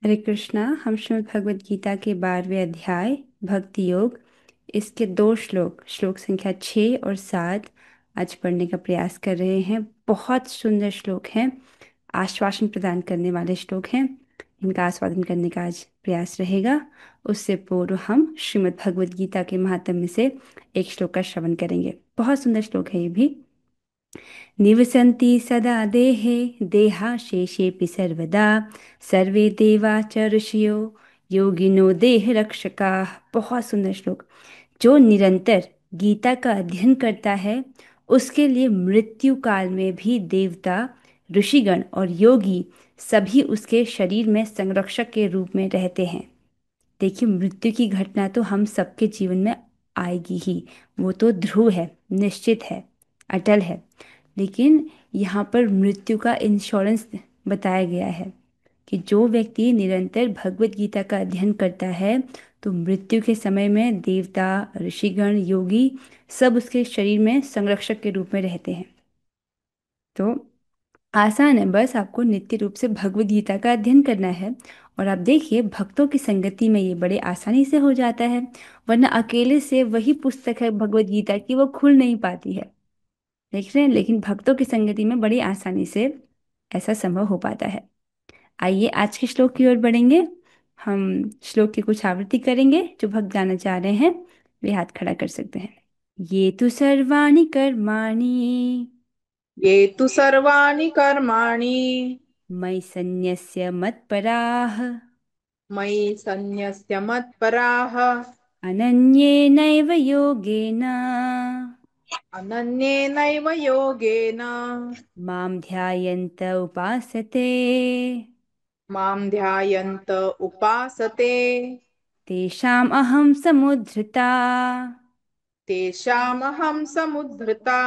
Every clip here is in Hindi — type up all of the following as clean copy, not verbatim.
हरे कृष्णा। हम श्रीमद् भगवद गीता के 12वें अध्याय भक्ति योग, इसके दो श्लोक, श्लोक संख्या 6 और 7 आज पढ़ने का प्रयास कर रहे हैं। बहुत सुंदर श्लोक हैं, आश्वासन प्रदान करने वाले श्लोक हैं। इनका आस्वादन करने का आज प्रयास रहेगा। उससे पूर्व हम श्रीमद् भगवद गीता के महात्म्य से एक श्लोक का श्रवण करेंगे। बहुत सुंदर श्लोक है ये भी। निवसन्ति सदा देहे देहाशेषेऽपि सर्वदा सर्वे देवा च ऋषयो योगिनो देह रक्षकाः। बहुत सुंदर श्लोक। जो निरंतर गीता का अध्ययन करता है उसके लिए मृत्यु काल में भी देवता, ऋषिगण और योगी सभी उसके शरीर में संरक्षक के रूप में रहते हैं। देखिए, मृत्यु की घटना तो हम सबके जीवन में आएगी ही, वो तो ध्रुव है, निश्चित है, अटल है। लेकिन यहाँ पर मृत्यु का इंश्योरेंस बताया गया है कि जो व्यक्ति निरंतर भगवत गीता का अध्ययन करता है तो मृत्यु के समय में देवता, ऋषिगण, योगी सब उसके शरीर में संरक्षक के रूप में रहते हैं। तो आसान है, बस आपको नित्य रूप से भगवद गीता का अध्ययन करना है। और आप देखिए, भक्तों की संगति में ये बड़े आसानी से हो जाता है, वरना अकेले से वही पुस्तक है भगवद गीता की, वो खुल नहीं पाती है। देख रहे हैं, लेकिन भक्तों की संगति में बड़ी आसानी से ऐसा संभव हो पाता है। आइए आज के श्लोक की ओर बढ़ेंगे। हम श्लोक की कुछ आवृत्ति करेंगे। जो भक्त गाना चाह रहे हैं वे हाथ खड़ा कर सकते हैं। ये तु सर्वाणि कर्माणि ये तु सर्वाणि कर्माणि मयि सन्न्यस्य मत्पराः मयि सन्न्यस्य मत्पराः अनन्येनैव योगेन अनन्येनैव योगेन मां ध्यायन्त उपासते मां ध्यायन्त उपासते तेषाम् अहं समुद्धृता तेषामहं समुद्धृता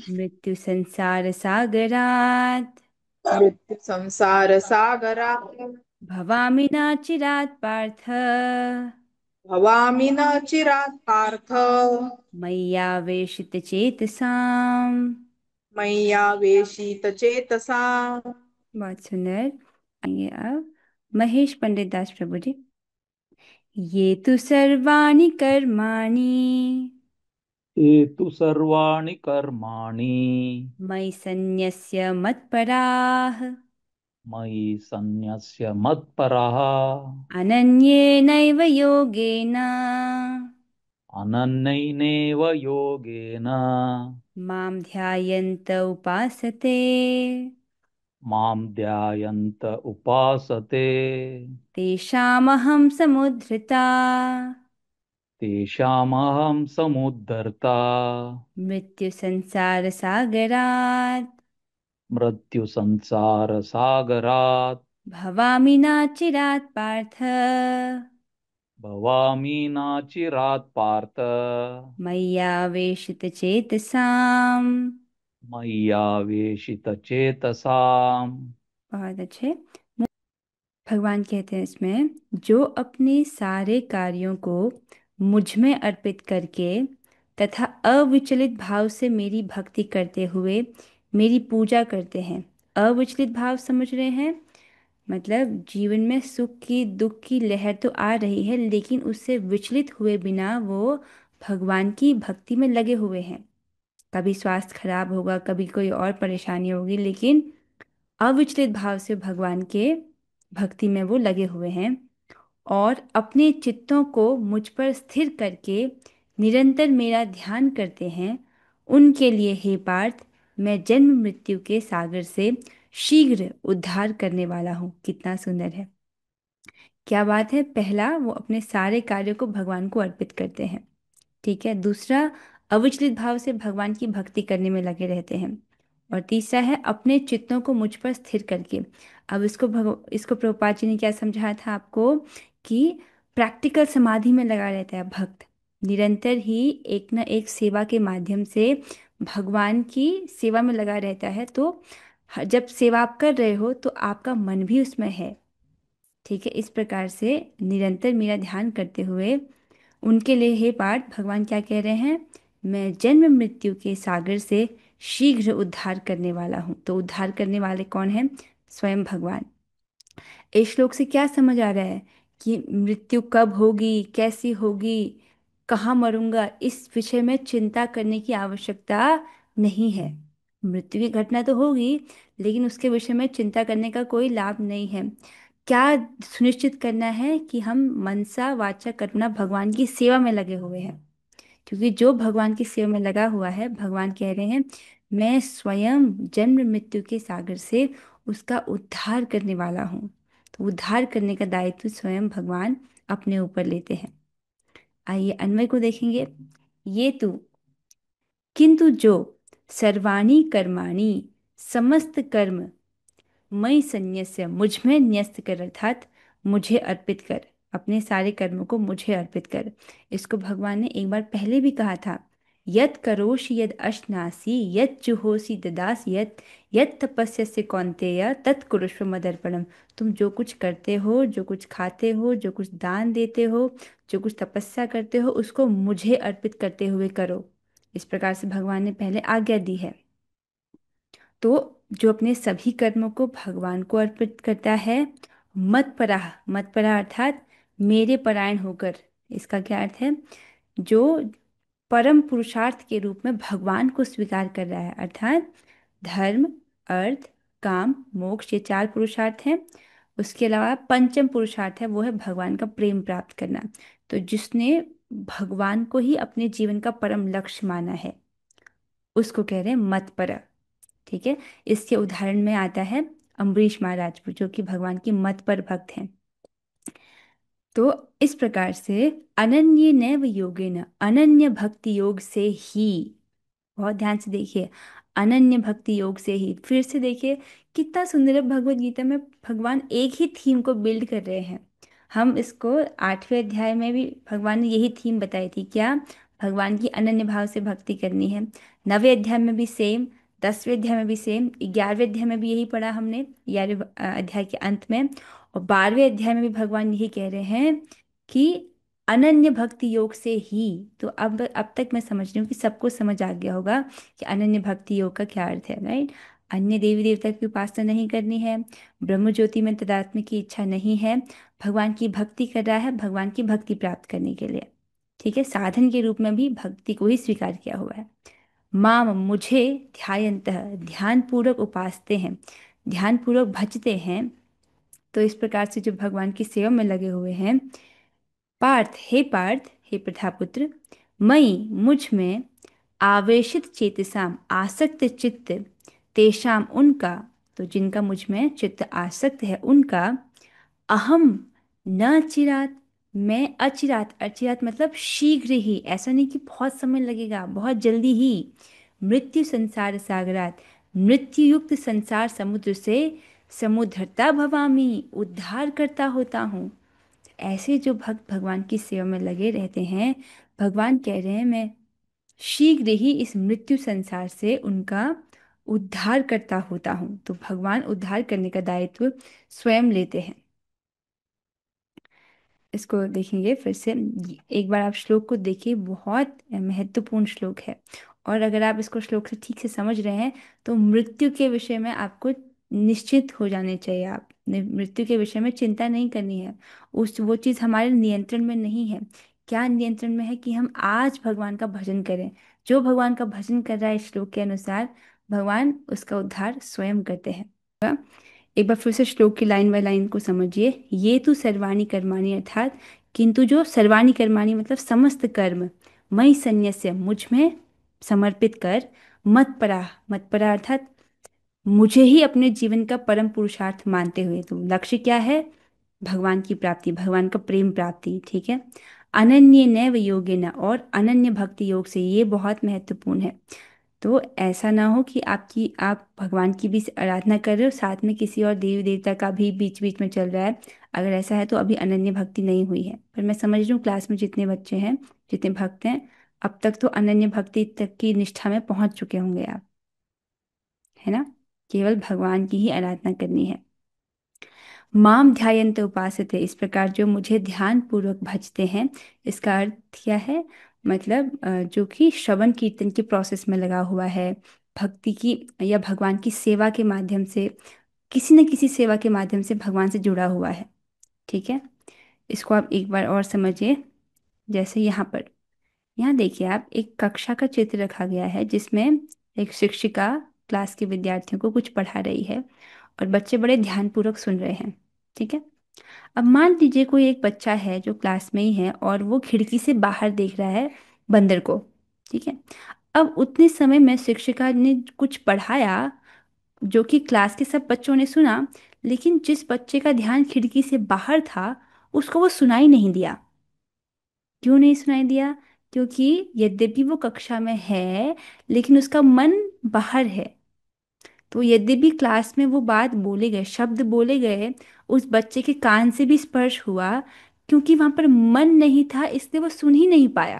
मृत्युसंसारसागरात् मृत्युसंसारसागरात् भवामि नाचिरात् पार्थ भवामि न चिरात् पार्थ मय्यावेशितचेतसाम्। मय्यावेशितचेतसा। बहुत सुंदर। आइए अब महेश पंडित दास प्रभु जी। ये तु सर्वाणि कर्माणि ये तु सर्वाणि कर्माणि मयि सन्न्यस्य मत्पराः मयि सन्न्यस्य मत्परः अनन्येनैव योगेन अनन्यैनेव योगेन मां ध्यायन्त उपासते मां ध्यायन्त उपासते तेषामहं समुद्धृता तेषामहं समुद्धर्ता मृत्युसंसारसागरात् मृत्युसंसारसागरात् भवामि नाचिरात् पार्थ भवामि नाचिरात् पार्थ मय्यावेशितचेतसाम्। मय्यावेशितचेतसाम्। बहुत अच्छे। भगवान कहते हैं इसमें, जो अपने सारे कार्यों को मुझ में अर्पित करके तथा अविचलित भाव से मेरी भक्ति करते हुए मेरी पूजा करते हैं। अविचलित भाव समझ रहे हैं? मतलब जीवन में सुख की, दुख की लहर तो आ रही है, लेकिन उससे विचलित हुए बिना वो भगवान की भक्ति में लगे हुए हैं। कभी स्वास्थ्य खराब होगा, कभी कोई और परेशानी होगी, लेकिन अविचलित भाव से भगवान के भक्ति में वो लगे हुए हैं। और अपने चित्तों को मुझ पर स्थिर करके निरंतर मेरा ध्यान करते हैं। उनके लिए हे पार्थ, मैं जन्म मृत्यु के सागर से शीघ्र उद्धार करने वाला हूँ। कितना सुंदर है, क्या बात है। पहला, वो अपने सारे कार्यों को भगवान को अर्पित करते हैं। ठीक है। दूसरा, अविचलित भाव से भगवान की भक्ति करने में लगे रहते हैं। और तीसरा है अपने चित्तों को मुझ पर स्थिर करके। अब इसको प्रभुपाद जी ने क्या समझाया था आपको, कि प्रैक्टिकल समाधि में लगा रहता है भक्त, निरंतर ही एक न एक सेवा के माध्यम से भगवान की सेवा में लगा रहता है। तो जब सेवा आप कर रहे हो तो आपका मन भी उसमें है। ठीक है। इस प्रकार से निरंतर मेरा ध्यान करते हुए उनके लिए हे पार्थ, भगवान क्या कह रहे हैं, मैं जन्म मृत्यु के सागर से शीघ्र उद्धार करने वाला हूँ। तो उद्धार करने वाले कौन हैं? स्वयं भगवान। इस श्लोक से क्या समझ आ रहा है कि मृत्यु कब होगी, कैसी होगी, कहाँ मरूंगा, इस विषय में चिंता करने की आवश्यकता नहीं है। मृत्यु की घटना तो होगी, लेकिन उसके विषय में चिंता करने का कोई लाभ नहीं है। क्या सुनिश्चित करना है कि हम मनसा वाचा कर्मणा भगवान की सेवा में लगे हुए हैं। क्योंकि जो भगवान की सेवा में लगा हुआ है, भगवान कह रहे हैं मैं स्वयं जन्म मृत्यु के सागर से उसका उद्धार करने वाला हूँ। तो उद्धार करने का दायित्व स्वयं भगवान अपने ऊपर लेते हैं। आइए अन्वय को देखेंगे। ये तू किंतु जो सर्वाणी कर्माणि समस्त कर्म मई संन्यस्य मुझ में न्यस्त कर, अर्थात मुझे अर्पित कर, अपने सारे कर्मों को मुझे अर्पित कर। इसको भगवान ने एक बार पहले भी कहा था। यत करोषि यद अश्नासि यत जुहोसि ददास यत यत तपस्यस्य कौन्तेय तत् कुरुष्व मदर्पणम। तुम जो कुछ करते हो, जो कुछ खाते हो, जो कुछ दान देते हो, जो कुछ तपस्या करते हो, उसको मुझे अर्पित करते हुए करो। इस प्रकार से भगवान ने पहले आज्ञा दी है। तो जो अपने सभी कर्मों को भगवान को अर्पित करता है, मत पराह अर्थात मेरे परायण होकर। इसका क्या अर्थ है? जो परम पुरुषार्थ के रूप में भगवान को स्वीकार कर रहा है, अर्थात धर्म, अर्थ, काम, मोक्ष, ये चार पुरुषार्थ हैं। उसके अलावा पंचम पुरुषार्थ है, वो है भगवान का प्रेम प्राप्त करना। तो जिसने भगवान को ही अपने जीवन का परम लक्ष्य माना है, उसको कह रहे हैं मत पर। ठीक है। इसके उदाहरण में आता है अम्बरीश महाराज, जो कि भगवान की मत पर भक्त हैं। तो इस प्रकार से अनन्य नैव योगेन, अनन्य भक्ति योग से ही, बहुत ध्यान से देखिए, अनन्य भक्ति योग से ही। फिर से देखिए कितना सुंदर है, भगवत गीता में भगवान एक ही थीम को बिल्ड कर रहे हैं। हम इसको 8वें अध्याय में भी भगवान ने यही थीम बताई थी, क्या? भगवान की अनन्य भाव से भक्ति करनी है। 9वें अध्याय में भी सेम, 10वें अध्याय में भी सेम, 11वें अध्याय में भी यही पढ़ा हमने, 11वें अध्याय के अंत में। और 12वें अध्याय में भी भगवान यही कह रहे हैं कि अनन्य भक्ति योग से ही। तो अब तक मैं समझ रही हूँ कि सबको समझ आ गया होगा कि अनन्य भक्ति योग का क्या अर्थ है, राइट? अन्य देवी देवता की उपासना नहीं करनी है, ब्रह्म ज्योति में तदात्म्य की इच्छा नहीं है, भगवान की भक्ति कर रहा है भगवान की भक्ति प्राप्त करने के लिए। ठीक है, साधन के रूप में भी भक्ति को ही स्वीकार किया हुआ है। माम मुझे ध्यायन्तः, ध्यान पूर्वक उपासते हैं, ध्यान पूर्वक भजते हैं। तो इस प्रकार से जो भगवान की सेवा में लगे हुए हैं, पार्थ हे प्रथापुत्र, मई मुझ में, आवेशित चेतसाम आसक्त चित्त, तेषाम उनका, तो जिनका मुझ में चित्त आसक्त है उनका, अहम न चिरात, मैं अचिरात, अचिरात मतलब शीघ्र ही, ऐसा नहीं कि बहुत समय लगेगा, बहुत जल्दी ही, मृत्यु संसार सागरात, मृत्यु युक्त संसार समुद्र से समुद्धरता भवामी, उद्धार करता होता हूँ। ऐसे जो भक्त भगवान की सेवा में लगे रहते हैं, भगवान कह रहे हैं मैं शीघ्र ही इस मृत्यु संसार से उनका उद्धार करता होता हूँ। तो भगवान उद्धार करने का दायित्व स्वयं लेते हैं। इसको देखेंगे फिर से एक बार, आप श्लोक को देखिए, बहुत महत्वपूर्ण श्लोक है। और अगर आप इसको श्लोक से ठीक से समझ रहे हैं, तो मृत्यु के विषय में आपको निश्चित हो जाने चाहिए। आप मृत्यु के विषय में चिंता नहीं करनी है, उस वो चीज़ हमारे नियंत्रण में नहीं है। क्या नियंत्रण में है? कि हम आज भगवान का भजन करें। जो भगवान का भजन कर रहा है इस श्लोक के अनुसार, भगवान उसका उद्धार स्वयं करते हैं। एक बार फिर से श्लोक की लाइन बाय लाइन को समझिए। ये तो सर्वाणी कर्माणि, अर्थात किंतु जो सर्वाणी कर्माणि मतलब समस्त कर्म, मई संन्यस्य मुझ में समर्पित कर, मत परा अर्थात मुझे ही अपने जीवन का परम पुरुषार्थ मानते हुए। तो लक्ष्य क्या है? भगवान की प्राप्ति, भगवान का प्रेम प्राप्ति। ठीक है। अनन्य नैव योगेन, और अनन्य भक्ति योग से, ये बहुत महत्वपूर्ण है। तो ऐसा ना हो कि आप भगवान की भी आराधना कर रहे हो, साथ में किसी और देवी देवता का भी बीच बीच में चल रहा है। अगर ऐसा है तो अभी अनन्य भक्ति नहीं हुई है। पर मैं समझ रही हूँ क्लास में जितने बच्चे हैं, जितने भक्त हैं, अब तक तो अनन्य भक्ति तक की निष्ठा में पहुंच चुके होंगे आप, है ना? केवल भगवान की ही आराधना करनी है। माम ध्यायन्त उपासते, इस प्रकार जो मुझे ध्यान पूर्वक भजते हैं। इसका अर्थ क्या है? मतलब जो कि श्रवण कीर्तन की प्रोसेस में लगा हुआ है, भक्ति की या भगवान की सेवा के माध्यम से किसी न किसी सेवा के माध्यम से भगवान से जुड़ा हुआ है। ठीक है, इसको आप एक बार और समझिए। जैसे यहाँ देखिए, आप एक कक्षा का चित्र रखा गया है जिसमें एक शिक्षिका क्लास के विद्यार्थियों को कुछ पढ़ा रही है और बच्चे बड़े ध्यानपूर्वक सुन रहे हैं। ठीक है, अब मान लीजिए कोई एक बच्चा है जो क्लास में ही है और वो खिड़की से बाहर देख रहा है बंदर को। ठीक है, अब उतने समय में शिक्षिका ने कुछ पढ़ाया जो कि क्लास के सब बच्चों ने सुना, लेकिन जिस बच्चे का ध्यान खिड़की से बाहर था उसको वो सुनाई नहीं दिया। क्यों नहीं सुनाई दिया? क्योंकि यद्यपि वो कक्षा में है लेकिन उसका मन बाहर है। तो यद्यपि क्लास में वो बात बोले गए, शब्द बोले गए, उस बच्चे के कान से भी स्पर्श हुआ, क्योंकि वहां पर मन नहीं था इसलिए वो सुन ही नहीं पाया।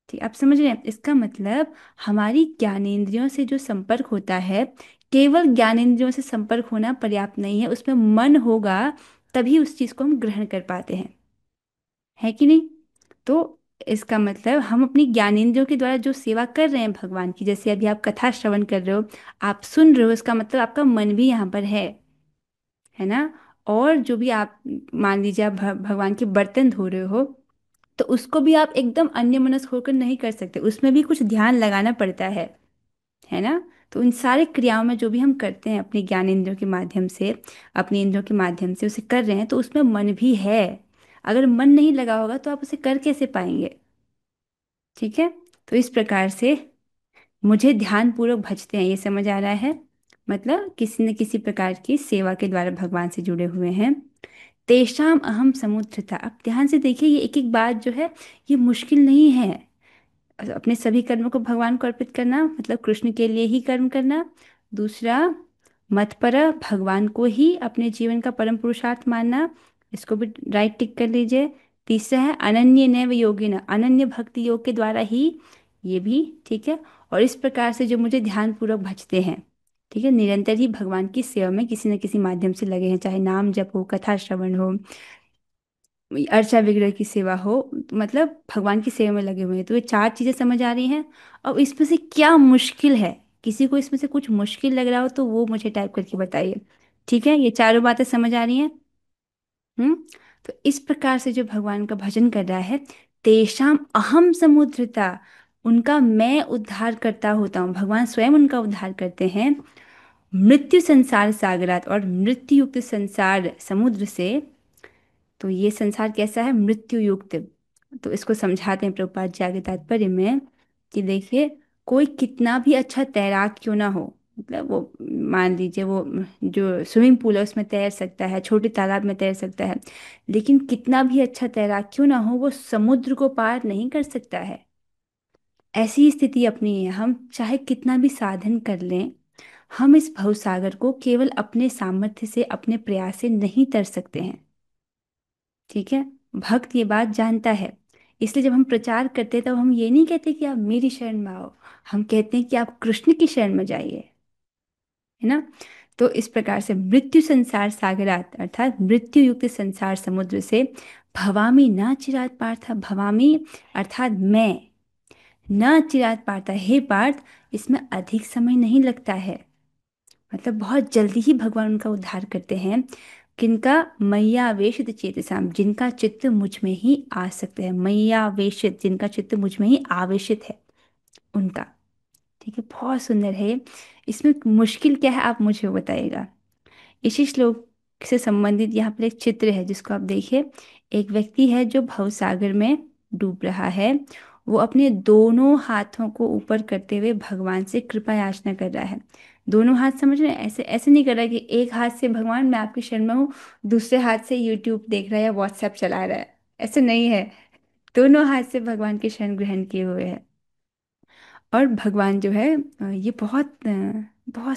ठीक, आप समझ रहे हैं इसका मतलब? हमारी ज्ञानेंद्रियों से जो संपर्क होता है, केवल ज्ञानेंद्रियों से संपर्क होना पर्याप्त नहीं है, उसमें मन होगा तभी उस चीज को हम ग्रहण कर पाते हैं। है कि नहीं? तो इसका मतलब हम अपनी ज्ञानेंद्रियों के द्वारा जो सेवा कर रहे हैं भगवान की, जैसे अभी आप कथा श्रवण कर रहे हो, आप सुन रहे हो, इसका मतलब आपका मन भी यहाँ पर है ना? और जो भी आप, मान लीजिए आप भगवान के बर्तन धो रहे हो, तो उसको भी आप एकदम अन्यमनस्क होकर नहीं कर सकते, उसमें भी कुछ ध्यान लगाना पड़ता है ना? तो इन सारे क्रियाओं में जो भी हम करते हैं अपने ज्ञान इंद्रियों के माध्यम से, अपनी इंद्रियों के माध्यम से उसे कर रहे हैं, तो उसमें मन भी है। अगर मन नहीं लगा होगा तो आप उसे कर कैसे पाएंगे? ठीक है, तो इस प्रकार से मुझे ध्यान पूर्वक भजते हैं, ये समझ आ रहा है? मतलब किसी न किसी प्रकार की सेवा के द्वारा भगवान से जुड़े हुए हैं। तेषाम अहम समुद्धृता। अब ध्यान से देखिए, ये एक एक बात जो है ये मुश्किल नहीं है। अपने सभी कर्मों को भगवान को अर्पित करना मतलब कृष्ण के लिए ही कर्म करना। दूसरा, मतपर, भगवान को ही अपने जीवन का परम पुरुषार्थ मानना, इसको भी राइट टिक कर लीजिए। तीसरा है अनन्य नैव योगिन, अनन्य भक्ति योग के द्वारा ही, ये भी ठीक है। और इस प्रकार से जो मुझे ध्यान पूर्वक भजते हैं, ठीक है, निरंतर ही भगवान की सेवा में किसी न किसी माध्यम से लगे हैं, चाहे नाम जप हो, कथा श्रवण हो, अर्चा विग्रह की सेवा हो, तो मतलब भगवान की सेवा में लगे हुए हैं। तो ये चार चीजें समझ आ रही हैं। अब इसमें से क्या मुश्किल है? किसी को इसमें से कुछ मुश्किल लग रहा हो तो वो मुझे टाइप करके बताइए। ठीक है, ये चारों बातें समझ आ रही हैं? हम्म। तो इस प्रकार से जो भगवान का भजन कर रहा है, तेषाम अहम समुद्रता, उनका मैं उद्धार करता होता हूँ, भगवान स्वयं उनका उद्धार करते हैं। मृत्यु संसार सागरात, और मृत्यु युक्त संसार समुद्र से। तो ये संसार कैसा है? मृत्यु युक्त। तो इसको समझाते हैं प्रभुपाद जी आगे तात्पर्य में कि देखिए, कोई कितना भी अच्छा तैराक क्यों ना हो, मतलब वो, मान लीजिए वो जो स्विमिंग पूल है उसमें तैर सकता है, छोटे तालाब में तैर सकता है, लेकिन कितना भी अच्छा तैराक क्यों ना हो वो समुद्र को पार नहीं कर सकता है। ऐसी ही स्थिति अपनी है, हम चाहे कितना भी साधन कर लें, हम इस भवसागर को केवल अपने सामर्थ्य से, अपने प्रयास से नहीं तर सकते हैं। ठीक है, भक्त ये बात जानता है। इसलिए जब हम प्रचार करते हैं तब हम ये नहीं कहते कि आप मेरी शरण में आओ, हम कहते हैं कि आप कृष्ण की शरण में जाइए। है ना? तो इस प्रकार से मृत्यु संसार सागरात, अर्थात मृत्यु युक्त संसार समुद्र से, भवामी न चिरात पार्थ, भवामी अर्थात मैं, न चिरात पार्थ, हे पार्थ, इसमें अधिक समय नहीं लगता है। मतलब बहुत जल्दी ही भगवान उनका उद्धार करते हैं। किनका? मैयावेशित चेतसाम, जिनका चित्त मुझ में ही आ सकते हैं, मैयावेशित, जिनका चित्त मुझ में ही आवेशित है, उनका। ठीक है, बहुत सुंदर है ये। इसमें मुश्किल क्या है आप मुझे बताइएगा। इसी श्लोक से संबंधित यहाँ पर एक चित्र है जिसको आप देखिए। एक व्यक्ति है जो भवसागर में डूब रहा है, वो अपने दोनों हाथों को ऊपर करते हुए भगवान से कृपा याचना कर रहा है। दोनों हाथ, समझ रहे हैं? ऐसे ऐसे नहीं कर रहा है कि एक हाथ से भगवान मैं आपकी शरण में हूँ, दूसरे हाथ से यूट्यूब देख रहा है या व्हाट्सएप चला रहा है, ऐसे नहीं है। दोनों हाथ से भगवान की शरण ग्रहण किए हुए है। और भगवान जो है ये बहुत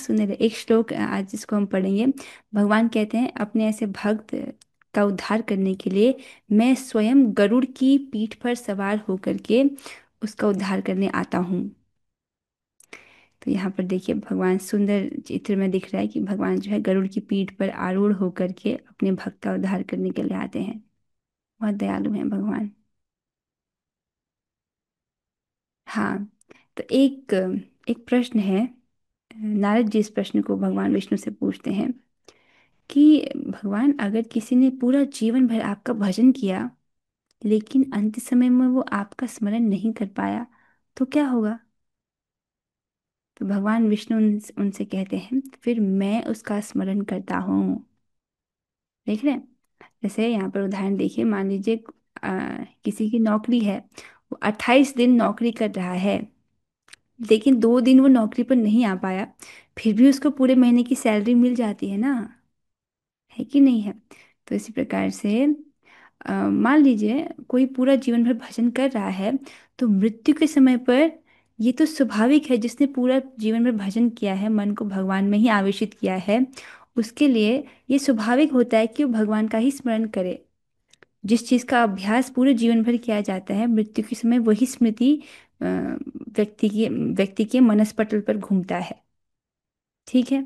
सुंदर है। एक श्लोक आज जिसको हम पढ़ेंगे, भगवान कहते हैं अपने ऐसे भक्त का उद्धार करने के लिए मैं स्वयं गरुड़ की पीठ पर सवार होकर के उसका उद्धार करने आता हूँ। तो यहाँ पर देखिए भगवान सुंदर चित्र में दिख रहा है कि भगवान जो है गरुड़ की पीठ पर आरूढ़ होकर के अपने भक्त का उद्धार करने के लिए आते हैं। बहुत दयालु हैं भगवान। हाँ, तो एक एक प्रश्न है नारद जी इस प्रश्न को भगवान विष्णु से पूछते हैं कि भगवान, अगर किसी ने पूरा जीवन भर आपका भजन किया लेकिन अंत समय में वो आपका स्मरण नहीं कर पाया, तो क्या होगा? तो भगवान विष्णु उनसे कहते हैं, फिर मैं उसका स्मरण करता हूँ। देख रहे हैं? जैसे यहाँ पर उदाहरण देखिए, मान लीजिए किसी की नौकरी है, वो 28 दिन नौकरी कर रहा है, लेकिन 2 दिन वो नौकरी पर नहीं आ पाया, फिर भी उसको पूरे महीने की सैलरी मिल जाती है ना, है कि नहीं है? तो इसी प्रकार से मान लीजिए कोई पूरा जीवन भर भजन कर रहा है, तो मृत्यु के समय पर ये तो स्वाभाविक है, जिसने पूरा जीवन भर भजन किया है, मन को भगवान में ही आवेशित किया है, उसके लिए ये स्वाभाविक होता है कि वो भगवान का ही स्मरण करे। जिस चीज का अभ्यास पूरे जीवन भर किया जाता है, मृत्यु के समय वही स्मृति व्यक्ति के मनस्पटल पर घूमता है। ठीक है?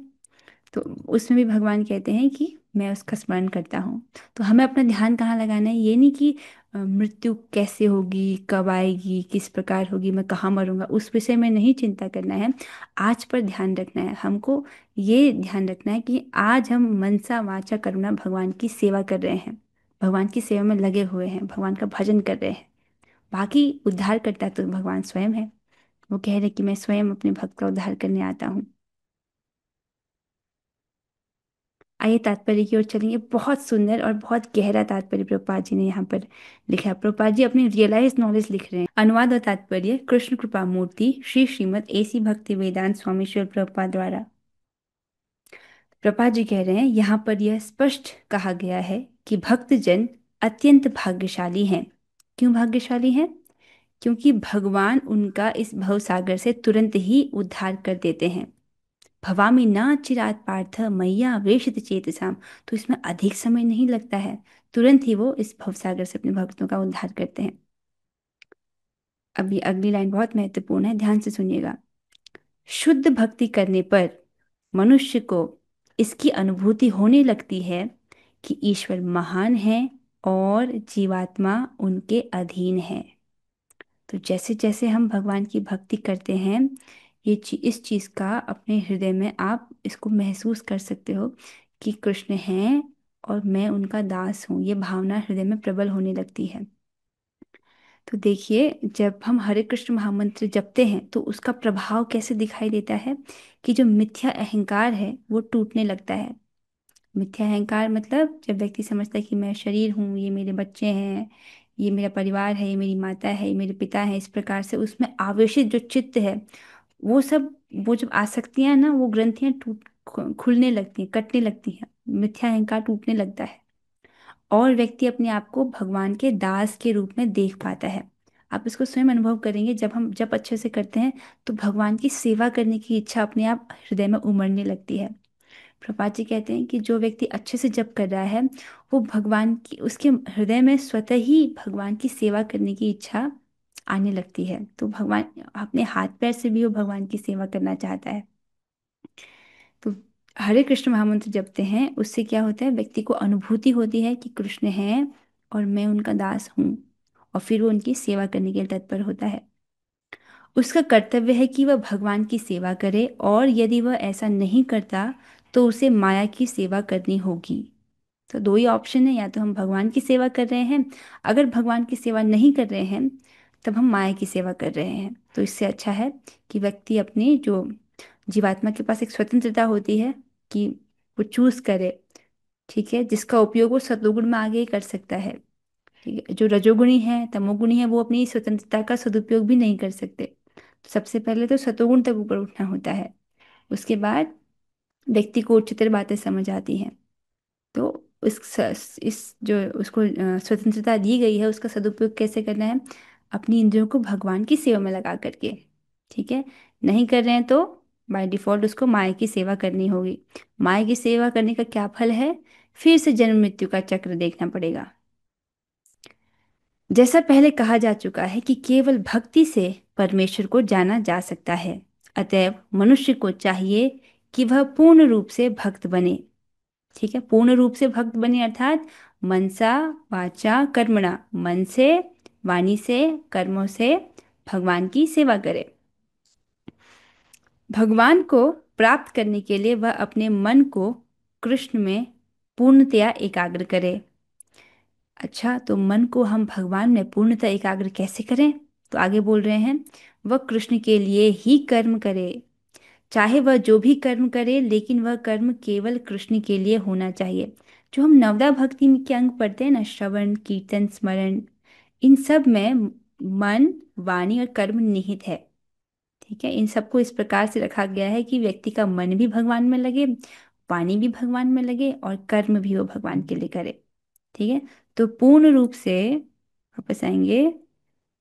तो उसमें भी भगवान कहते हैं कि मैं उसका स्मरण करता हूँ। तो हमें अपना ध्यान कहाँ लगाना है? ये नहीं कि मृत्यु कैसे होगी, कब आएगी, किस प्रकार होगी, मैं कहाँ मरूंगा, उस विषय में नहीं चिंता करना है। आज पर ध्यान रखना है हमको। ये ध्यान रखना है कि आज हम मनसा वाचा कर्मणा भगवान की सेवा कर रहे हैं, भगवान की सेवा में लगे हुए हैं, भगवान का भजन कर रहे हैं। बाकी उद्धार करता तो भगवान स्वयं है। वो कह रहे कि मैं स्वयं अपने भक्त का उद्धार करने आता हूँ। आइए तात्पर्य की ओर चलेंगे। बहुत सुंदर और बहुत गहरा तात्पर्य प्रभुपाद जी ने यहाँ पर लिखा है। प्रभुपाद जी अपनी रियलाइज नॉलेज लिख रहे हैं। अनुवाद और तात्पर्य कृष्ण कृपा मूर्ति श्री श्रीमद एसी भक्ति वेदांत स्वामी श्री प्रभुपाद द्वारा। प्रभुपाद जी कह रहे हैं, यहाँ पर यह स्पष्ट कहा गया है कि भक्तजन अत्यंत भाग्यशाली हैं। क्यों भाग्यशाली हैं? क्योंकि भगवान उनका इस भवसागर से तुरंत ही उद्धार कर देते हैं। भवामी न चिरात पार्थ मैया वेशित चेतसाम। तो इसमें अधिक समय नहीं लगता है, तुरंत ही वो इस भवसागर से अपने भक्तों का उद्धार करते हैं। अब ये अगली लाइन बहुत महत्वपूर्ण है, ध्यान से सुनिएगा। शुद्ध भक्ति करने पर मनुष्य को इसकी अनुभूति होने लगती है कि ईश्वर महान है और जीवात्मा उनके अधीन है। तो जैसे जैसे हम भगवान की भक्ति करते हैं, इस चीज का अपने हृदय में आप इसको महसूस कर सकते हो कि कृष्ण हैं और मैं उनका दास हूँ। ये भावना हृदय में प्रबल होने लगती है। तो देखिए, जब हम हरे कृष्ण महामंत्र जपते हैं तो उसका प्रभाव कैसे दिखाई देता है कि जो मिथ्या अहंकार है वो टूटने लगता है। मिथ्या अहंकार मतलब जब व्यक्ति समझता है कि मैं शरीर हूँ, ये मेरे बच्चे हैं, ये मेरा परिवार है, ये मेरी माता है, ये मेरे पिता है, इस प्रकार से उसमें आवेशित जो चित्त है, वो सब, वो जब आसक्तियां ना, वो ग्रंथियां खुलने लगती हैं, कटने लगती हैं, मिथ्या अहंकार टूटने लगता है और व्यक्ति अपने आप को भगवान के दास के रूप में देख पाता है। आप इसको स्वयं अनुभव करेंगे, जब हम जब अच्छे से करते हैं तो भगवान की सेवा करने की इच्छा अपने आप हृदय में उमड़ने लगती है। प्रभुपाद जी कहते हैं कि जो व्यक्ति अच्छे से जप कर रहा है, वो भगवान की, उसके हृदय में स्वतः ही भगवान की सेवा करने की इच्छा आने लगती है। तो भगवान अपने हाथ पैर से भी वो भगवान की सेवा करना चाहता है। तो हरे कृष्ण महामंत्र जपते हैं, उससे क्या होता है? व्यक्ति को अनुभूति होती है कि कृष्ण है और मैं उनका दास हूँ, और फिर वो उनकी सेवा करने के लिए तत्पर होता है। उसका कर्तव्य है कि वह भगवान की सेवा करे, और यदि वह ऐसा नहीं करता तो उसे माया की सेवा करनी होगी। तो दो ही ऑप्शन है, या तो हम भगवान की सेवा कर रहे हैं, अगर भगवान की सेवा नहीं कर रहे हैं तब हम माया की सेवा कर रहे हैं। तो इससे अच्छा है कि व्यक्ति अपनी जो जीवात्मा के पास एक स्वतंत्रता होती है कि वो चूज करे, ठीक है, जिसका उपयोग वो सतोगुण में आगे ही कर सकता है। ठीक है, जो रजोगुणी है, तमोगुणी है, वो अपनी स्वतंत्रता का सदुपयोग भी नहीं कर सकते। तो सबसे पहले तो सतोगुण तक ऊपर उठना होता है, उसके बाद व्यक्ति को उच्चतर बातें समझ आती हैं। तो इस जो उसको स्वतंत्रता दी गई है, उसका सदुपयोग कैसे करना है? अपनी इंद्रियों को भगवान की सेवा में लगा करके। ठीक है? नहीं कर रहे हैं तो बाय डिफॉल्ट उसको माया की सेवा करनी होगी। माया की सेवा करने का क्या फल है? फिर से जन्म मृत्यु का चक्र देखना पड़ेगा। जैसा पहले कहा जा चुका है कि केवल भक्ति से परमेश्वर को जाना जा सकता है। अतएव मनुष्य को चाहिए कि वह पूर्ण रूप से भक्त बने। ठीक है, पूर्ण रूप से भक्त बने अर्थात मनसा वाचा कर्मणा, मन से, वाणी से, कर्मों से भगवान की सेवा करे। भगवान को प्राप्त करने के लिए वह अपने मन को कृष्ण में पूर्णतया एकाग्र करे। अच्छा, तो मन को हम भगवान में पूर्णतः एकाग्र कैसे करें? तो आगे बोल रहे हैं, वह कृष्ण के लिए ही कर्म करे। चाहे वह जो भी कर्म करे, लेकिन वह कर्म केवल कृष्ण के लिए होना चाहिए। जो हम नवदा भक्ति के अंग पढ़ते हैं ना, श्रवण कीर्तन स्मरण, इन सब में मन, वाणी और कर्म निहित है। ठीक है, इन सबको इस प्रकार से रखा गया है कि व्यक्ति का मन भी भगवान में लगे, वाणी भी भगवान में लगे और कर्म भी वो भगवान के लिए करे। ठीक है, तो पूर्ण रूप से, वापस आएंगे,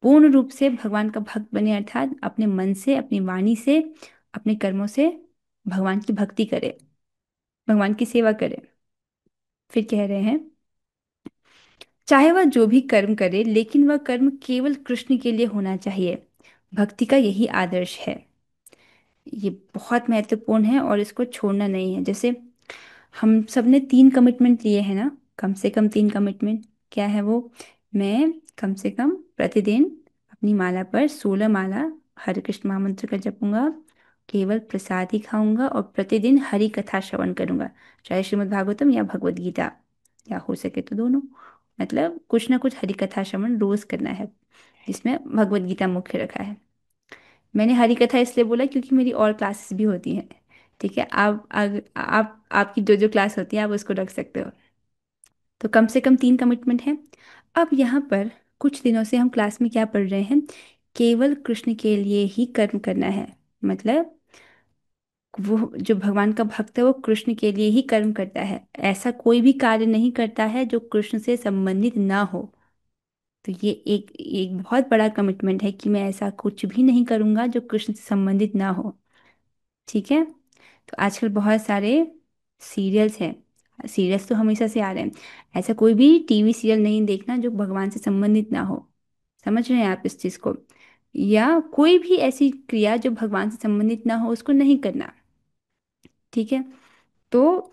पूर्ण रूप से भगवान का भक्त बने, अर्थात अपने मन से, अपनी वाणी से, अपने कर्मों से भगवान की भक्ति करे, भगवान की सेवा करे। फिर कह रहे हैं, चाहे वह जो भी कर्म करे, लेकिन वह कर्म केवल कृष्ण के लिए होना चाहिए। भक्ति का यही आदर्श है। ये बहुत महत्वपूर्ण है और इसको छोड़ना नहीं है। जैसे हम सब ने 3 कमिटमेंट लिए हैं ना, कम से कम 3 कमिटमेंट। क्या है वो? मैं कम से कम प्रतिदिन अपनी माला पर 16 माला हरे कृष्ण महामंत्र का जपूंगा, केवल प्रसाद ही खाऊंगा और प्रतिदिन हरि कथा श्रवण करूंगा, चाहे श्रीमद् भागवतम या भगवद गीता, या हो सके तो दोनों। मतलब कुछ ना कुछ हरि कथा श्रवण रोज करना है, जिसमें भगवद गीता मुख्य रखा है। मैंने हरी कथा इसलिए बोला क्योंकि मेरी और क्लासेस भी होती हैं। ठीक है, आप आपकी जो जो क्लास होती है आप उसको रख सकते हो। तो कम से कम 3 कमिटमेंट हैं। अब यहाँ पर कुछ दिनों से हम क्लास में क्या पढ़ रहे हैं? केवल कृष्ण के लिए ही कर्म करना है। मतलब वो जो भगवान का भक्त है वो कृष्ण के लिए ही कर्म करता है, ऐसा कोई भी कार्य नहीं करता है जो कृष्ण से संबंधित ना हो। तो ये एक एक बहुत बड़ा कमिटमेंट है कि मैं ऐसा कुछ भी नहीं करूंगा जो कृष्ण से संबंधित ना हो। ठीक है, तो आजकल बहुत सारे सीरियल्स हैं, सीरियल्स तो हमेशा से आ रहे हैं, ऐसा कोई भी टीवी सीरियल नहीं देखना जो भगवान से संबंधित ना हो। समझ रहे हैं आप इस चीज़ को? या कोई भी ऐसी क्रिया जो भगवान से संबंधित ना हो उसको नहीं करना। ठीक है, तो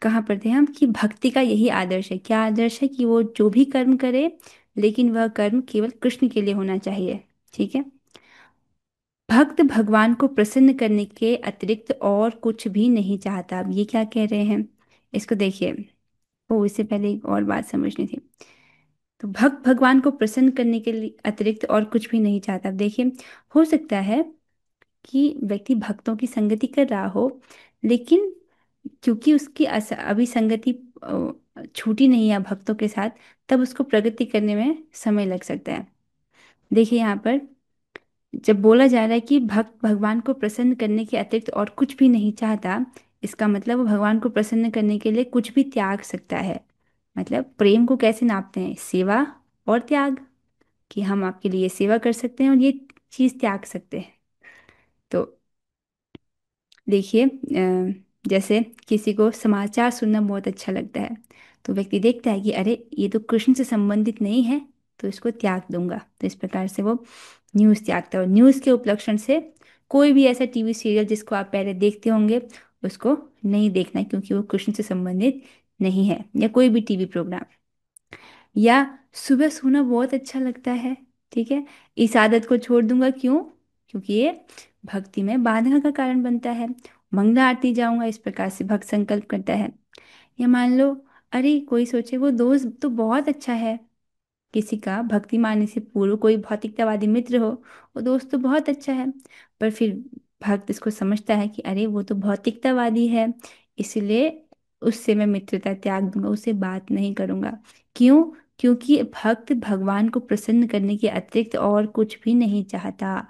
कहाँ पर थे हम? कि भक्ति का यही आदर्श है। क्या आदर्श है? कि वो जो भी कर्म करे, लेकिन वह कर्म केवल कृष्ण के लिए होना चाहिए। ठीक है, भक्त भगवान को प्रसन्न करने के अतिरिक्त और कुछ भी नहीं चाहता। अब ये क्या कह रहे हैं, इसको देखिए। ओ, इससे पहले एक और बात समझनी थी। तो भक्त भगवान को प्रसन्न करने के लिए अतिरिक्त और कुछ भी नहीं चाहता। अब देखिए, हो सकता है कि व्यक्ति भक्तों की संगति कर रहा हो, लेकिन क्योंकि उसकी अभी संगति छूटी नहीं है भक्तों के साथ, तब उसको प्रगति करने में समय लग सकता है। देखिए यहाँ पर जब बोला जा रहा है कि भक्त भगवान को प्रसन्न करने के अतिरिक्त और कुछ भी नहीं चाहता, इसका मतलब वो भगवान को प्रसन्न करने के लिए कुछ भी त्याग सकता है। मतलब प्रेम को कैसे नापते हैं? सेवा और त्याग, कि हम आपके लिए सेवा कर सकते हैं और ये चीज़ त्याग सकते हैं। तो देखिए, जैसे किसी को समाचार सुनना बहुत अच्छा लगता है, तो व्यक्ति देखता है कि अरे ये तो कृष्ण से संबंधित नहीं है, तो इसको त्याग दूंगा। तो इस प्रकार से वो न्यूज़ त्यागता है। और न्यूज़ के उपलक्षण से कोई भी ऐसा टीवी सीरियल जिसको आप पहले देखते होंगे उसको नहीं देखना है, क्योंकि वो कृष्ण से संबंधित नहीं है। या कोई भी टीवी प्रोग्राम, या सुबह सोना बहुत अच्छा लगता है, ठीक है, इस आदत को छोड़ दूंगा। क्यों? क्योंकि ये भक्ति में बाधा का कारण बनता है। मंगला आरती जाऊंगा, इस प्रकार से भक्त संकल्प करता है। या मान लो, अरे कोई सोचे वो दोस्त तो बहुत अच्छा है, किसी का भक्ति मानने से पूर्व कोई भौतिकतावादी मित्र हो, वो दोस्त तो बहुत अच्छा है, पर फिर भक्त इसको समझता है कि अरे वो तो भौतिकतावादी है, इसलिए उससे मैं मित्रता त्याग दूंगा, उससे बात नहीं करूंगा। क्यों? क्योंकि भक्त भगवान को प्रसन्न करने के अतिरिक्त और कुछ भी नहीं चाहता।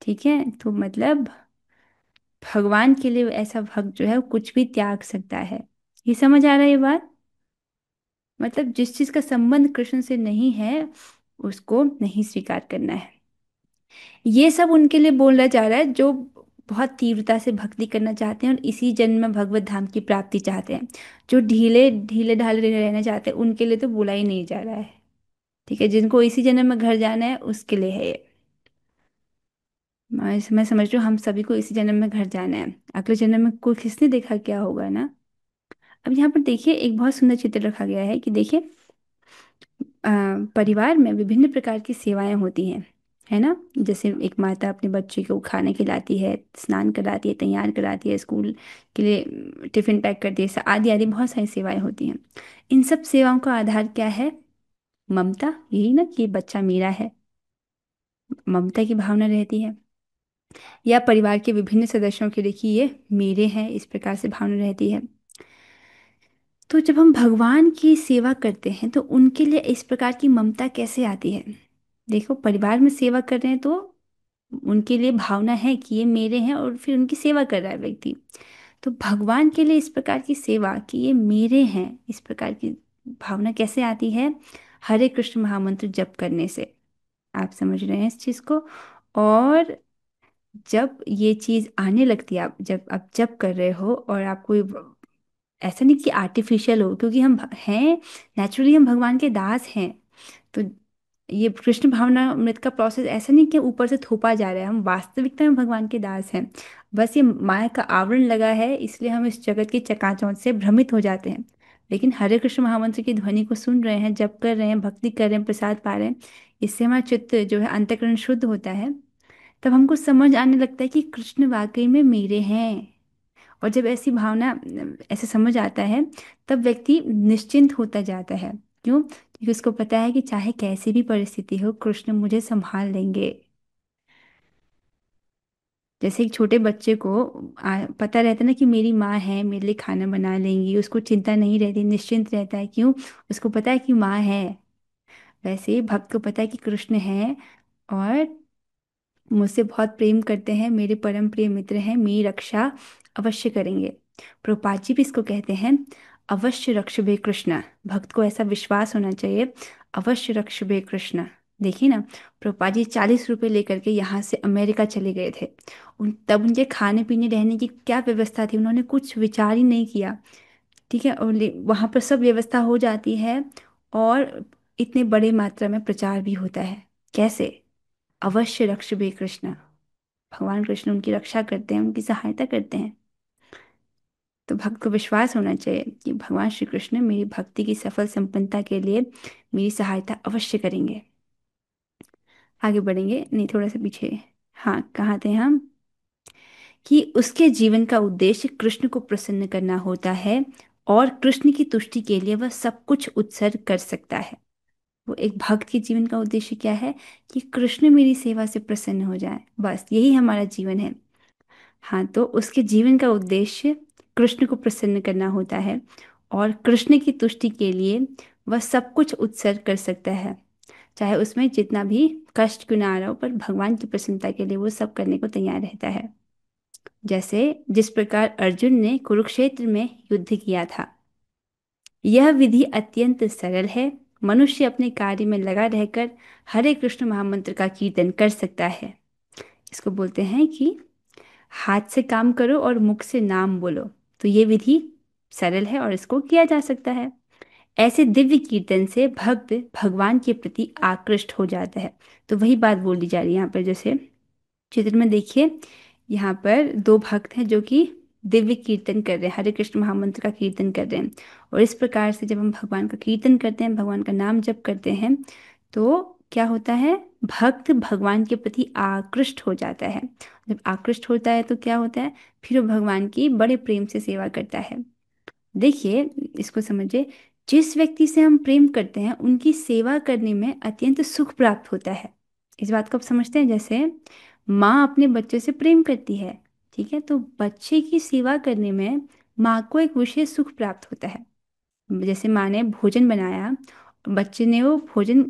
ठीक है, तो मतलब भगवान के लिए ऐसा भक्त जो है वो कुछ भी त्याग सकता है। ये समझ आ रहा है ये बात? मतलब जिस चीज का संबंध कृष्ण से नहीं है उसको नहीं स्वीकार करना है। ये सब उनके लिए बोला जा रहा है जो बहुत तीव्रता से भक्ति करना चाहते हैं और इसी जन्म में भगवत धाम की प्राप्ति चाहते हैं। जो ढीले ढीले ढाले रहना चाहते हैं उनके लिए तो बोला ही नहीं जा रहा है। ठीक है, जिनको इसी जन्म में घर जाना है उसके लिए है ये। मैं समझ रही हूँ हम सभी को इसी जन्म में घर जाना है, अगले जन्म में कोई किसने देखा क्या होगा ना। अब यहाँ पर देखिए एक बहुत सुंदर चित्र रखा गया है कि देखिए, परिवार में विभिन्न प्रकार की सेवाएं होती हैं। है ना। जैसे एक माता अपने बच्चे को खाना खिलाती है, स्नान कराती है, तैयार कराती है स्कूल के लिए, टिफिन पैक करती है, आदि आदि बहुत सारी सेवाएं होती हैं। इन सब सेवाओं का आधार क्या है? ममता, यही ना कि ये बच्चा मेरा है, ममता की भावना रहती है। या परिवार के विभिन्न सदस्यों के लिए कि ये मेरे हैं, इस प्रकार से भावना रहती है। तो जब हम भगवान की सेवा करते हैं तो उनके लिए इस प्रकार की ममता कैसे आती है? देखो, परिवार में सेवा कर रहे हैं तो उनके लिए भावना है कि ये मेरे हैं, और फिर उनकी सेवा कर रहा है व्यक्ति। तो भगवान के लिए इस प्रकार की सेवा कि ये मेरे हैं, इस प्रकार की भावना कैसे आती है? हरे कृष्ण महामंत्र जप करने से। आप समझ रहे हैं इस चीज को? और जब ये चीज आने लगती है, आप जब कर रहे हो और आपको ऐसा नहीं कि आर्टिफिशियल हो, क्योंकि हम हैं, नेचुरली हम भगवान के दास हैं। तो ये कृष्ण भावना अमृत का प्रोसेस ऐसा नहीं कि ऊपर से थोपा जा रहा है, हम वास्तविकता में भगवान के दास हैं। बस ये माया का आवरण लगा है, इसलिए हम इस जगत की चकाचौंध से भ्रमित हो जाते हैं। लेकिन हरे कृष्ण महामंत्र की ध्वनि को सुन रहे हैं, जप कर रहे हैं, भक्ति कर रहे हैं, प्रसाद पा रहे हैं, इससे हमारा चित्त जो है, अंतःकरण शुद्ध होता है। तब हमको समझ आने लगता है कि कृष्ण वाकई में मेरे हैं। और जब ऐसी भावना, ऐसे समझ आता है, तब व्यक्ति निश्चिंत होता जाता है। क्यों? क्योंकि उसको पता है कि चाहे कैसी भी परिस्थिति हो, कृष्ण मुझे संभाल लेंगे। जैसे एक छोटे बच्चे को पता रहता है ना कि मेरी माँ है, मेरे लिए खाना बना लेंगी, उसको चिंता नहीं रहती, निश्चिंत रहता है। क्यों? उसको पता है कि माँ है। वैसे ही भक्त को पता है कि कृष्ण है, और मुझसे बहुत प्रेम करते हैं, मेरे परम प्रिय मित्र हैं, मेरी रक्षा अवश्य करेंगे। प्रभुपाद जी भी इसको कहते हैं, अवश्य रक्षबे कृष्ण। भक्त को ऐसा विश्वास होना चाहिए, अवश्य रक्षबे कृष्ण। देखिए ना, प्रभुपाद जी 40 रुपए लेकर के यहाँ से अमेरिका चले गए थे। तब उनके खाने पीने रहने की क्या व्यवस्था थी, उन्होंने कुछ विचार ही नहीं किया। ठीक है, और वहाँ पर सब व्यवस्था हो जाती है, और इतने बड़े मात्रा में प्रचार भी होता है। कैसे? अवश्य रक्षबे कृष्ण। भगवान कृष्ण उनकी रक्षा करते हैं, उनकी सहायता करते हैं। तो भक्त को विश्वास होना चाहिए कि भगवान श्री कृष्ण मेरी भक्ति की सफल संपन्नता के लिए मेरी सहायता अवश्य करेंगे। आगे बढ़ेंगे, नहीं थोड़ा सा पीछे। हाँ, कहाँ थे हम? कि उसके जीवन का उद्देश्य कृष्ण को प्रसन्न करना होता है, और कृष्ण की तुष्टि के लिए वह सब कुछ उत्सर्ग कर सकता है। वो एक भक्त के जीवन का उद्देश्य क्या है? कि कृष्ण मेरी सेवा से प्रसन्न हो जाए, बस यही हमारा जीवन है। हाँ, तो उसके जीवन का उद्देश्य कृष्ण को प्रसन्न करना होता है, और कृष्ण की तुष्टि के लिए वह सब कुछ उत्सर्ग कर सकता है, चाहे उसमें जितना भी कष्ट क्यों ना आ रहा हो, पर भगवान की प्रसन्नता के लिए वो सब करने को तैयार रहता है। जैसे जिस प्रकार अर्जुन ने कुरुक्षेत्र में युद्ध किया था। यह विधि अत्यंत सरल है, मनुष्य अपने कार्य में लगा रहकर हरे कृष्ण महामंत्र का कीर्तन कर सकता है। इसको बोलते हैं कि हाथ से काम करो और मुख से नाम बोलो। तो ये विधि सरल है और इसको किया जा सकता है। ऐसे दिव्य कीर्तन से भक्त भगवान के प्रति आकृष्ट हो जाता है। तो वही बात बोली जा रही है यहाँ पर। जैसे चित्र में देखिए, यहाँ पर दो भक्त हैं जो कि दिव्य कीर्तन कर रहे हैं, हरे कृष्ण महामंत्र का कीर्तन कर रहे हैं। और इस प्रकार से जब हम भगवान का कीर्तन करते हैं, भगवान का नाम जप करते हैं, तो क्या होता है? भक्त भगवान के प्रति आकृष्ट हो जाता है। जब आकृष्ट होता है तो क्या होता है? फिर वो भगवान की बड़े प्रेम से सेवा करता है। देखिए, इसको समझिए, जिस व्यक्ति से हम प्रेम करते हैं उनकी सेवा करने में अत्यंत सुख प्राप्त होता है। इस बात को आप समझते हैं? जैसे माँ अपने बच्चे से प्रेम करती है, ठीक है, तो बच्चे की सेवा करने में माँ को एक विशेष सुख प्राप्त होता है। जैसे माँ ने भोजन बनाया, बच्चे ने वो भोजन,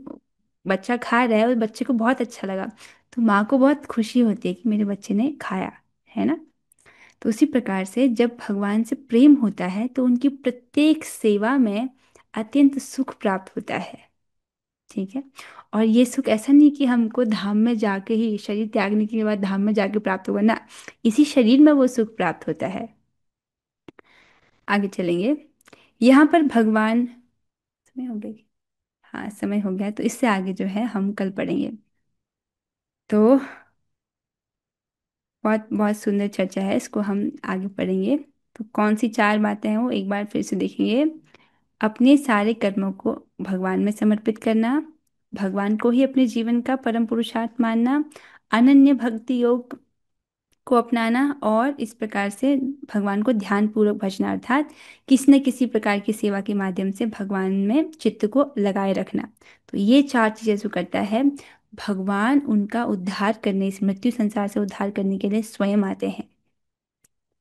बच्चा खा रहा है और बच्चे को बहुत अच्छा लगा, तो माँ को बहुत खुशी होती है कि मेरे बच्चे ने खाया, है ना। तो उसी प्रकार से जब भगवान से प्रेम होता है तो उनकी प्रत्येक सेवा में अत्यंत सुख प्राप्त होता है। ठीक है। और ये सुख ऐसा नहीं कि हमको धाम में जाके ही, शरीर त्यागने के बाद धाम में जाके प्राप्त होगा ना, इसी शरीर में वो सुख प्राप्त होता है। आगे चलेंगे। यहाँ पर भगवान, समय हो गई, हाँ समय हो गया, तो इससे आगे जो है हम कल पढ़ेंगे। तो बहुत बहुत सुंदर चर्चा है, इसको हम आगे पढ़ेंगे। तो कौन सी चार बातें हैं वो एक बार फिर से देखेंगे। अपने सारे कर्मों को भगवान में समर्पित करना, भगवान को ही अपने जीवन का परम पुरुषार्थ मानना, अनन्य भक्ति योग को अपनाना और इस प्रकार से भगवान को ध्यान पूर्वक भजना, अर्थात किसी न किसी प्रकार की सेवा के माध्यम से भगवान में चित्त को लगाए रखना। तो ये चार चीजें जो करता है, भगवान उनका उद्धार करने, इस मृत्यु संसार से उद्धार करने के लिए स्वयं आते हैं।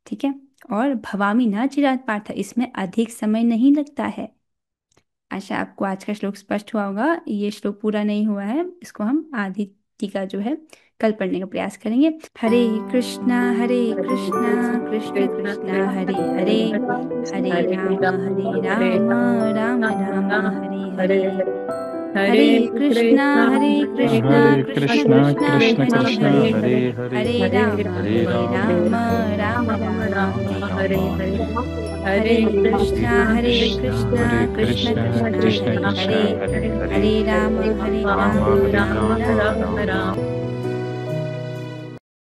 ठीक है। और भवामी न चिरात पार्थ, इसमें अधिक समय नहीं लगता है। आशा आपको आज का श्लोक स्पष्ट हुआ होगा। ये श्लोक पूरा नहीं हुआ है, इसको हम आधी टीका जो है कल पढ़ने का प्रयास करेंगे। हरे कृष्णा कृष्ण कृष्ण हरे हरे, हरे राम राम राम हरे हरे। हरे कृष्णा कृष्ण कृष्ण कृष्ण हरे हरे हरे, हरे, हरे हरे राम राम राम राम हरे हरे। हरे हरे कृष्णा कृष्णा कृष्ण कृष्ण हरे हरे, हरे राम हरे राम राम राम राम राम। राम